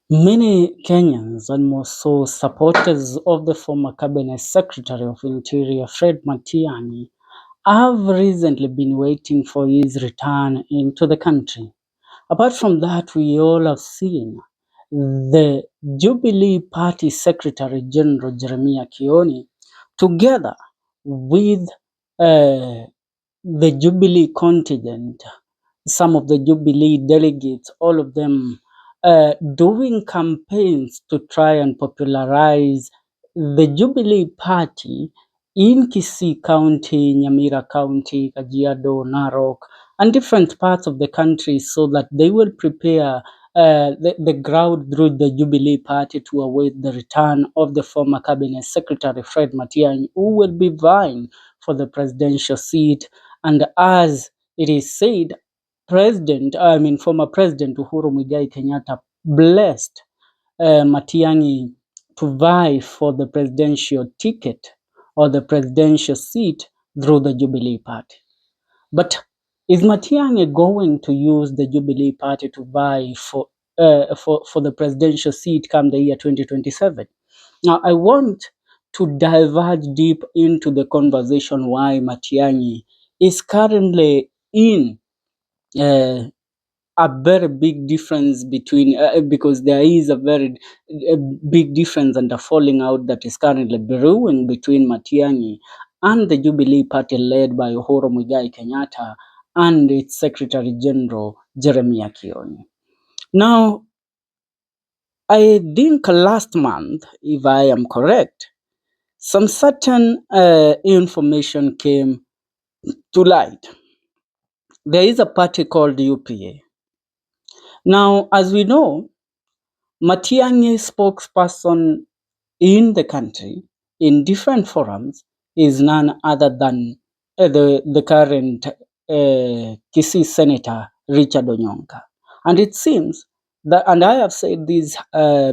Many Kenyans, and more so supporters of the former Cabinet Secretary of Interior Fred Matiangi, have recently been waiting for his return into the country. Apart from that, we all have seen the Jubilee Party Secretary General Jeremiah Kioni, together with uh, the Jubilee contingent, some of the Jubilee delegates, all of them doing campaigns to try and popularize the Jubilee Party in Kisii County, Nyamira County, Kajiado, Narok, and different parts of the country so that they will prepare the ground through the Jubilee Party to await the return of the former Cabinet Secretary Fred Matiang'i, who will be vying for the presidential seat. And as it is said, former President Uhuru Muigai Kenyatta blessed Matiang'i to vie for the presidential ticket or the presidential seat through the Jubilee Party. But is Matiang'i going to use the Jubilee Party to vie for the presidential seat come the year 2027? Now, I want to diverge deep into the conversation why Matiang'i is currently in uh, a very big difference between because there is a very big difference and a falling out that is currently brewing between Matiang'i and the Jubilee Party led by Uhuru Muigai Kenyatta and its Secretary General Jeremiah Kioni. Now, I think last month, if I am correct, some certain information came to light. There is a party called UPA. Now, as we know, Matiang'i spokesperson in the country in different forums is none other than the current Kisii Senator Richard Onyonka. And it seems that, and I have said this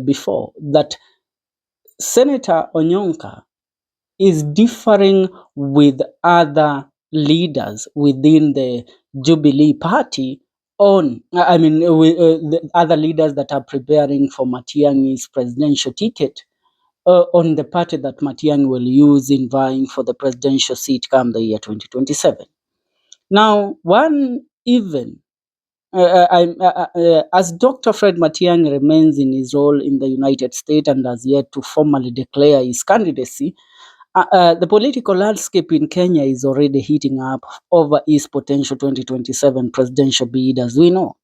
before, that Senator Onyonka is differing with other leaders within the Jubilee Party with the other leaders that are preparing for Matiang'i's presidential ticket on the party that Matiang'i will use in vying for the presidential seat come the year 2027. Now, one even as Dr. Fred Matiang'i remains in his role in the United States and has yet to formally declare his candidacy, the political landscape in Kenya is already heating up over his potential 2027 presidential bid, as we know.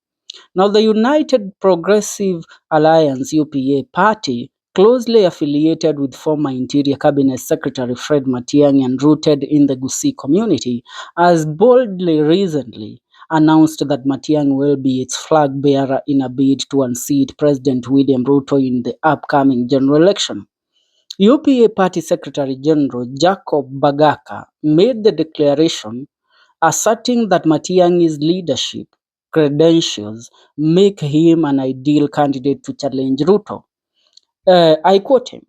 Now, the United Progressive Alliance (UPA) party, closely affiliated with former Interior Cabinet Secretary Fred Matiang'i and rooted in the Gusii community, has boldly recently announced that Matiang'i will be its flag bearer in a bid to unseat President William Ruto in the upcoming general election. UPA Party Secretary General Jacob Bagaka made the declaration, asserting that Matiang'i's leadership credentials make him an ideal candidate to challenge Ruto. I quote him,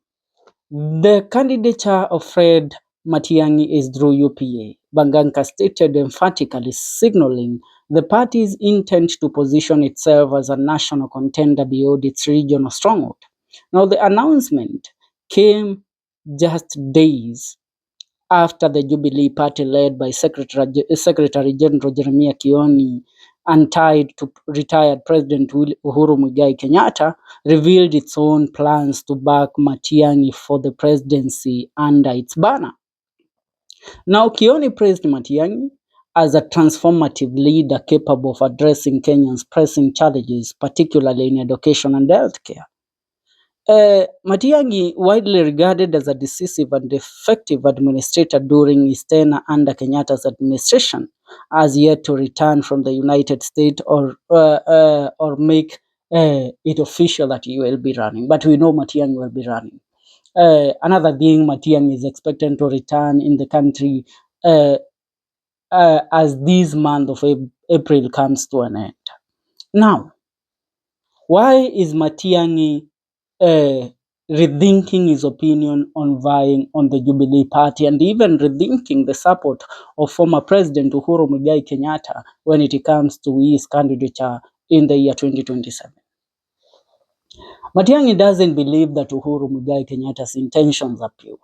"The candidature of Fred Matiang'i is through UPA," Bagaka stated, emphatically signaling the party's intent to position itself as a national contender beyond its regional stronghold. Now, the announcement came just days after the Jubilee Party, led by Secretary General Jeremiah Kioni and tied to retired President Uhuru Muigai Kenyatta, revealed its own plans to back Matiang'i for the presidency under its banner. Now, Kioni praised Matiang'i as a transformative leader capable of addressing Kenyans' pressing challenges, particularly in education and healthcare. Matiang'i, widely regarded as a decisive and effective administrator during his tenure under Kenyatta's administration, has yet to return from the United States or make it official that he will be running. But we know Matiang'i will be running. Another thing, Matiang'i is expected to return in the country as this month of April comes to an end. Now, why is Matiang'i rethinking his opinion on vying on the Jubilee Party and even rethinking the support of former President Uhuru Muigai Kenyatta when it comes to his candidature in the year 2027? Matiang'i doesn't believe that Uhuru Muigai Kenyatta's intentions are pure.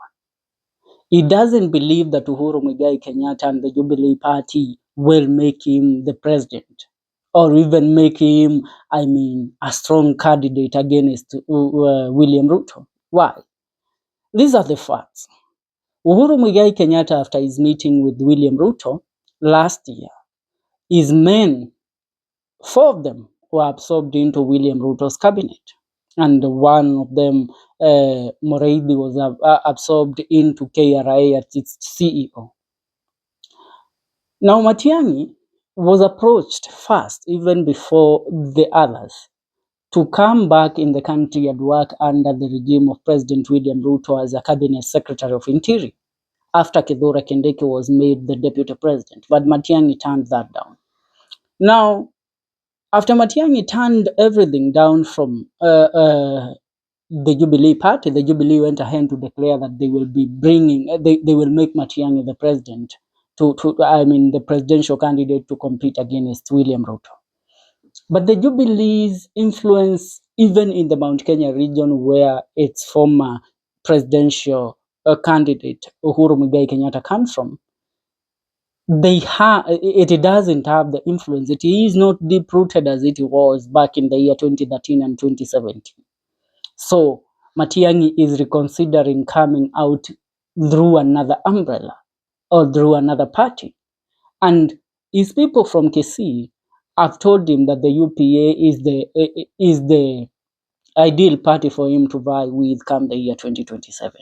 He doesn't believe that Uhuru Muigai Kenyatta and the Jubilee Party will make him the president or even make him, a strong candidate against William Ruto. Why? These are the facts. Uhuru Muigai Kenyatta, after his meeting with William Ruto last year, his men, four of them, were absorbed into William Ruto's cabinet. And one of them, Moreithi, was absorbed into KRA as its CEO. Now, Matiangi was approached first, even before the others, to come back in the country and work under the regime of President William Ruto as a cabinet secretary of interior after Kithure Kindiki was made the deputy president. But Matiangi turned that down. Now, after Matiangi turned everything down from the Jubilee Party, the Jubilee went ahead to declare that they will be they will make Matiangi the president, the presidential candidate to compete against William Ruto. But the Jubilee's influence, even in the Mount Kenya region where its former presidential candidate Uhuru Muigai Kenyatta comes from, it doesn't have the influence. It is not deep rooted as it was back in the year 2013 and 2017. So Matiangi is reconsidering coming out through another umbrella or through another party. And his people from Kisii have told him that the UPA is the ideal party for him to vie with come the year 2027.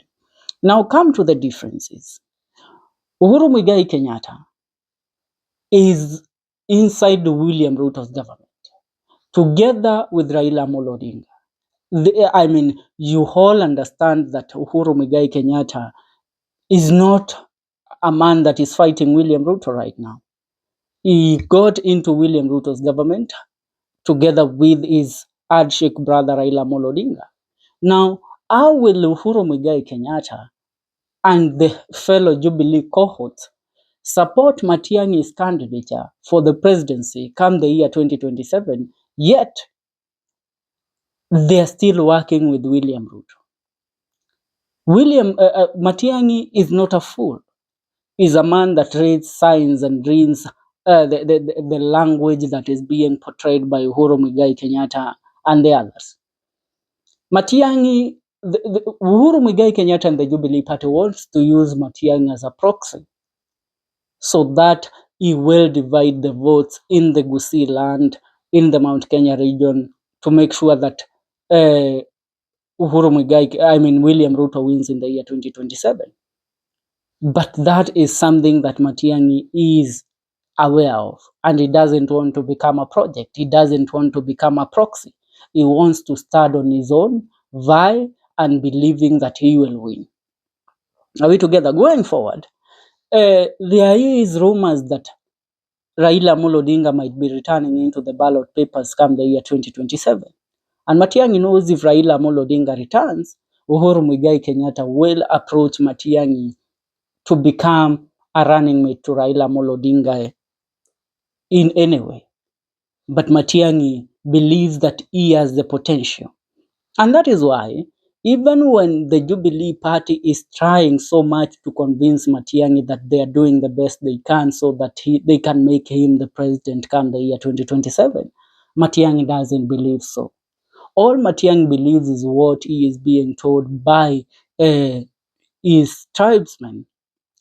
Now come to the differences. Uhuru Muigai Kenyatta is inside the William Ruto's government, together with Raila Amolo Odinga. You all understand that Uhuru Muigai Kenyatta is not a man that is fighting William Ruto right now. He got into William Ruto's government together with his handshake brother Raila Amolo Odinga. Now, how will Uhuru Muigai Kenyatta and the fellow Jubilee cohorts support Matiangi's candidature for the presidency come the year 2027, yet they are still working with William Ruto? Matiangi is not a fool. He's a man that reads signs and reads the language that is being portrayed by Uhuru Muigai Kenyatta and the others. Uhuru Muigai Kenyatta and the Jubilee Party wants to use Matiangi as a proxy so that he will divide the votes in the Gusii land, in the Mount Kenya region, to make sure that William Ruto wins in the year 2027. But that is something that Matiangi is aware of, and he doesn't want to become a project. He doesn't want to become a proxy. He wants to stand on his own, vie, and believing that he will win. Are we together? Going forward, there is rumors that Raila Amolo Odinga might be returning into the ballot papers come the year 2027. And Matiangi knows if Raila Amolo Odinga returns, Uhuru Muigai Kenyatta will approach Matiangi to become a running mate to Raila Amolo Odinga in any way. But Matiangi believes that he has the potential. And that is why, even when the Jubilee Party is trying so much to convince Matiangi that they are doing the best they can so that they can make him the president come the year 2027, Matiangi doesn't believe so. All Matiangi believes is what he is being told by his tribesmen,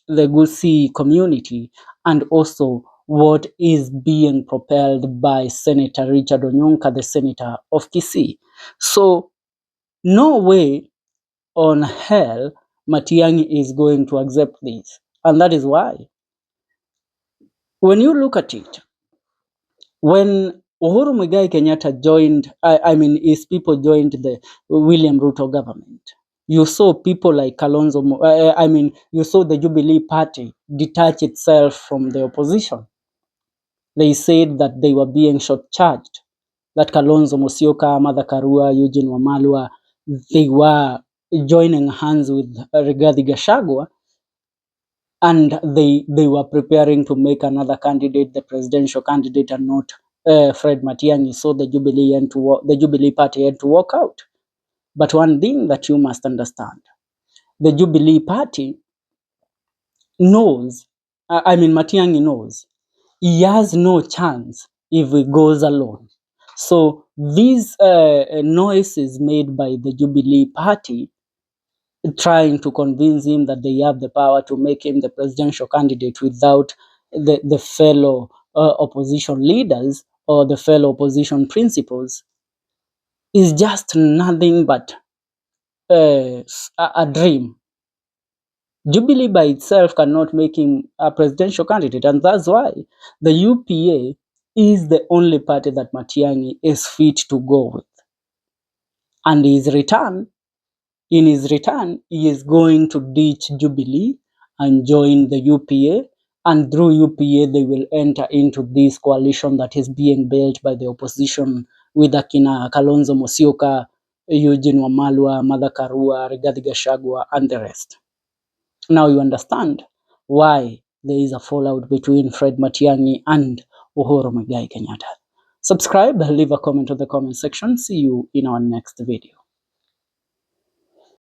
the Gusii community, and also what is being propelled by Senator Richard Onyonka, the senator of Kisii. So no way on hell Matiangi is going to accept this. And that is why, when you look at it, when Uhuru Muigai Kenyatta his people joined the William Ruto government, you saw people like you saw the Jubilee Party detach itself from the opposition. They said that they were being short-charged, that Kalonzo Musyoka, Martha Karua, Eugene Wamalwa, they were joining hands with Rigathi Gachagua, and they were preparing to make another candidate the presidential candidate and not Fred Matiang'i. So the Jubilee Party had to walk out. But one thing that you must understand, the Jubilee Party knows, Matiangi knows, he has no chance if he goes alone. So these noises made by the Jubilee Party trying to convince him that they have the power to make him the presidential candidate without the fellow opposition leaders or the fellow opposition principals is just nothing but a dream. Jubilee by itself cannot make him a presidential candidate, and that's why the UPA is the only party that Matiangi is fit to go with. And in his return, he is going to ditch Jubilee and join the UPA, and through UPA they will enter into this coalition that is being built by the opposition with Akina Kalonzo Musyoka, Eugene Wamalwa, Martha Karua, Rigathi Gachagua, and the rest. Now you understand why there is a fallout between Fred Matiangi and Uhuru Muigai Kenyatta. Subscribe, leave a comment on the comment section. See you in our next video.